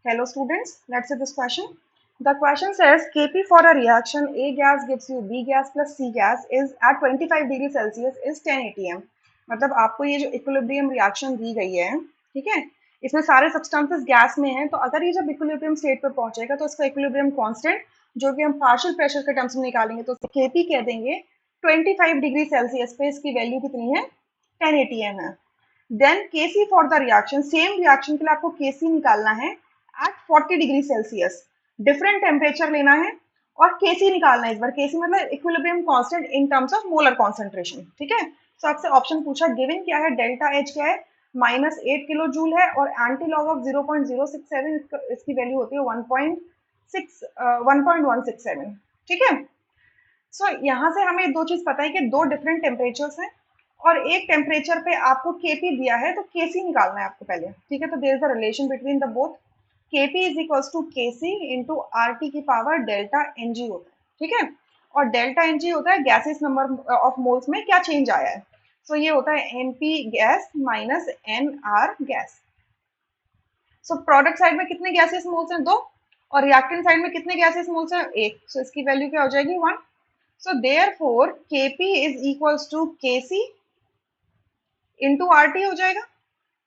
Hello students, let's see this question. The question says Kp for a reaction A gas gives you B gas plus C gas is at 25 degree Celsius is 10 atm. मतलब आपको ये जो equilibrium reaction दी गई है, ठीक है, इसमें सारे सब्सटेंसेस गैस में हैं, तो अगर ये जब इक्विलिब्रियम स्टेट पर पहुंचेगा तो इसका इक्विलिब्रियम कांस्टेंट जो कि हम पार्शियल प्रेशर के टर्म्स में निकालेंगे तो Kp कह देंगे 25 डिग्री सेल्सियस पे इसकी वैल्यू कितनी है, 10 atm है. Then Kc for the reaction, same reaction के लिए आपको Kc निकालना है at 40 degree Celsius, different temperature लेना है और Kc निकालना है. इस बार Kc मतलब equilibrium constant in terms of molar concentration, ठीक है. तो आपसे ऑप्शन पूछा, गिवन क्या है, डेल्टा एच क्या है, -8 किलो जूल है और एंटी लॉग ऑफ 0.067 इसकी वैल्यू होती है 1.167, ठीक है. सो यहाँ से हमें दो चीज पता है कि दो डिफरेंट टेम्परेचर्स हैं और एक टेम्परेचर पे आपको Kp दिया है तो Kc निकालना है आपको पहले, ठीक है. तो there is the relation between the both. Kp is equals to Kc into RT की पावर डेल्टा Ng होता है, ठीक है. और डेल्टा Ng होता है गैसेस नंबर ऑफ मोल्स में क्या चेंज आया है. सो ये होता है Np gas minus Nr gas. So product side में कितने गैसेस मोल्स हैं, 2, और रिएक्टेंट साइड में कितने गैसेस मोल्स हैं, 1. सो इसकी वैल्यू क्या हो जाएगी, 1. So therefore Kp is equals to Kc into RT हो जाएगा,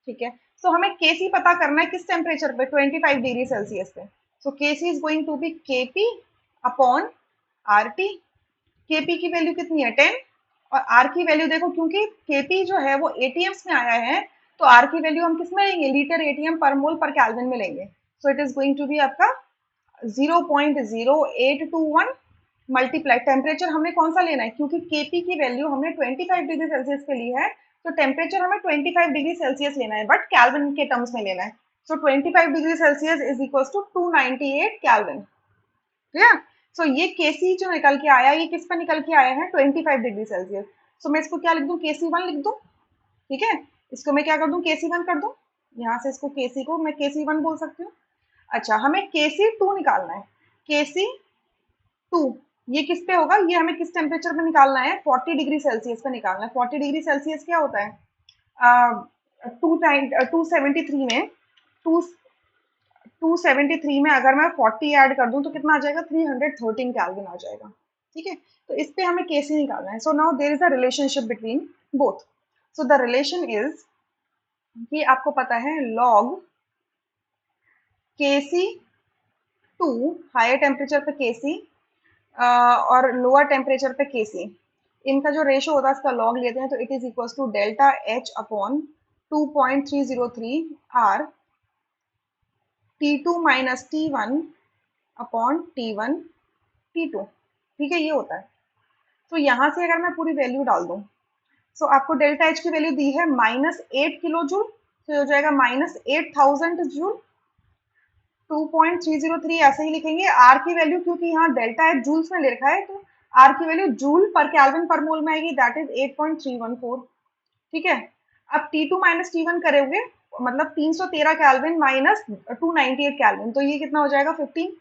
ठीक है. So हमें Kc पता करना है किस टेम्परेचर पे, 25 डिग्री सेल्सियस पे. So Kc is going to be Kp upon RT. Kp की वैल्यू कितनी है, 10, और R की वैल्यू देखो, क्योंकि Kp जो है वो ATMs में आया है तो R की वैल्यू हम किस में लेंगे, लीटर ATM पर मोल पर केल्विन में लेंगे. So it is going to be आपका 0.0821 मल्टीप्लाई, टेम्परेचर हमने कौन सा लेना है, क्योंकि Kp की वैल्यू हमने 25 डिग्री सेल्सियस पे ली है तो टेम्परेचर हमें 25 डिग्री सेल्सियस लेना है, बट केल्विन के टर्म्स में लेना है. So 25 degree Celsius is equals to 298 kelvin, ठीक है. सो ये Kc जो निकल के आया, ये किस पर निकल के आया है, 25 डिग्री सेल्सियस. सो मैं इसको क्या लिख दूं, Kc1 लिख दूं, ठीक है. इसको मैं क्या कर दूं, Kc1 कर दूं, यहाँ से इसको Kc को मैं Kc1 बोल सकती हूँ. अच्छा, हमें Kc2 निकालना है. Kc2 ये किस पे होगा, ये हमें किस टेम्परेचर पे निकालना है, 40 डिग्री सेल्सियस पे निकालना है. 40 डिग्री सेल्सियस क्या होता है, 273 में 273 में अगर मैं 40 ऐड कर दूं तो कितना आ जाएगा, 313 केल्विन आ जाएगा, ठीक है. तो इस पे हमें Kc निकालना है. So now there is a relationship between both. So the relation is कि आपको पता है log Kc2, हायर टेम्परेचर पे Kc और लोअर टेम्परेचर पे Kc, इनका जो रेशो होता है इसका लॉग लेते हैं तो it is equals to delta H upon 2.303 R T2 minus T1 upon T1 T2, ठीक है, ये होता है. तो यहाँ से अगर मैं पूरी वैल्यू डाल दूं, सो आपको डेल्टा H की वैल्यू दी है -8 किलो जूल, तो हो जाएगा -8000 जूल. 2.303 ऐसे ही लिखेंगे. आर की वैल्यू, क्योंकि यहाँ डेल्टा एच जूल्स में ले रखा है तो आर की वैल्यू जूल पर केल्विन पर मोल में आएगी, दैट इज 8.314, ठीक है. अब T2 माइनस T1 करोगे मतलब 313 केल्विन माइनस 298 केल्विन, तो ये कितना हो जाएगा, 15.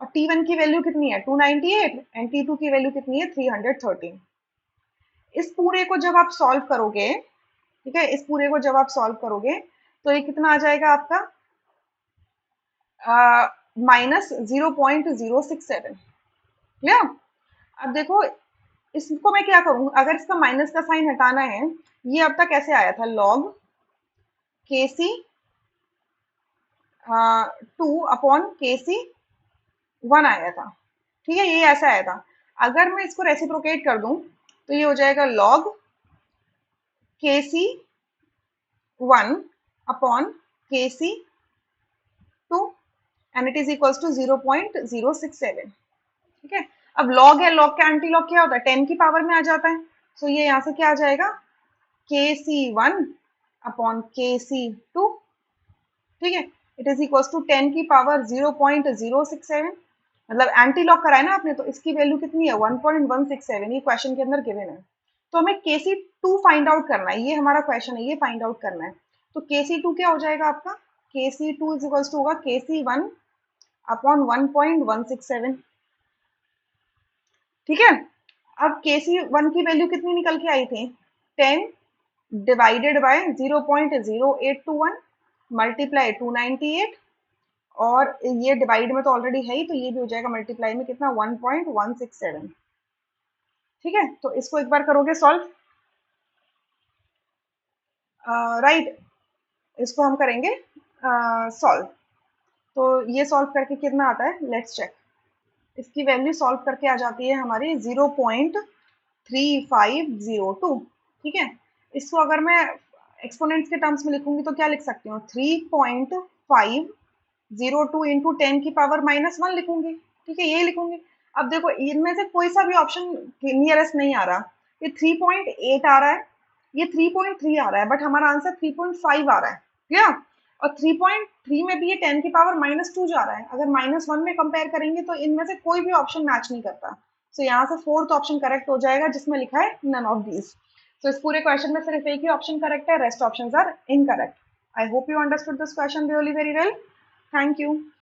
और T1 की वैल्यू कितनी है, 298, एंड T2 की वैल्यू कितनी है, 313. इस पूरे को जब आप सॉल्व करोगे, ठीक है, इस पूरे को जब आप सॉल्व करोगे तो ये कितना आ जाएगा आपका, -0.067, क्लियर. अब देखो इसको मैं क्या करूं, अगर इसका माइनस का साइन हटाना है, ये अब तक कैसे आया था, log Kc2 अपॉन Kc1 आया था, ठीक है, ये ऐसा आया था. अगर मैं इसको रेसिप्रोकेट कर दूं तो ये हो जाएगा log Kc1 upon Kc2 and it is equals to 0.067, ठीक है. अब लॉग है, लॉग का एंटी लॉग क्या होता है, 10 की पावर में आ जाता है. सो ये यहाँ से क्या आ जाएगा, Kc1 अपॉन Kc2, ठीक है, इट इज इक्वल्स टू 10 की पावर 0.067, मतलब एंटी लॉग कराए ना आपने तो इसकी वैल्यू कितनी है, 1.167, ये क्वेश्चन के अंदर गिवन है. तो हमें Kc2 फाइंड आउट करना है, ये हमारा क्वेश्चन है, ये फाइंड आउट करना है. तो Kc2 क्या हो जाएगा आपका, Kc2 इज इक्वल्स टू होगा Kc1 अपॉन 1.167, ठीक है. अब Kc1 की वैल्यू कितनी निकल के आई थी, 10 डिवाइडेड बाय 0.0821 मल्टीप्लाई 298 और ये डिवाइड में तो ऑलरेडी है ही, तो ये भी हो जाएगा मल्टीप्लाई में कितना 1.167। ठीक है, तो इसको एक बार करोगे सॉल्व, राइट, इसको हम करेंगे सॉल्व। तो ये सॉल्व करके कितना आता है, लेट्स चेक। इसकी वैल्यू सॉल्व करके आ जाती है हमारी 0.3502। ठीक है, इसको अगर मैं एक्सपोनेंट्स के टर्म्स में लिखूंगी तो क्या लिख सकती हूँ, 3.502 इंटू 10⁻⁻1 लिखूंगी। ठीक है, यही लिखूंगी। अब देखो इनमें से कोई सा भी ऑप्शन नियरेस्ट नहीं आ रहा। ये 3.8 आ रहा है, ये 3.3 आ रहा है, बट हमारा आंसर 3.5 आ रहा है। क्लियर? और 3.3 में भी ये 10⁻⁻2 जा रहा है। अगर -1 में कंपेयर करेंगे तो इनमें से कोई भी ऑप्शन मैच नहीं करता। सो यहाँ से फोर्थ ऑप्शन करेक्ट हो जाएगा, जिसमें लिखा है नन ऑफ दीज। तो इस पूरे क्वेश्चन में सिर्फ एक ही ऑप्शन करेक्ट है, rest options are incorrect. I hope you understood this question really very well. Thank you.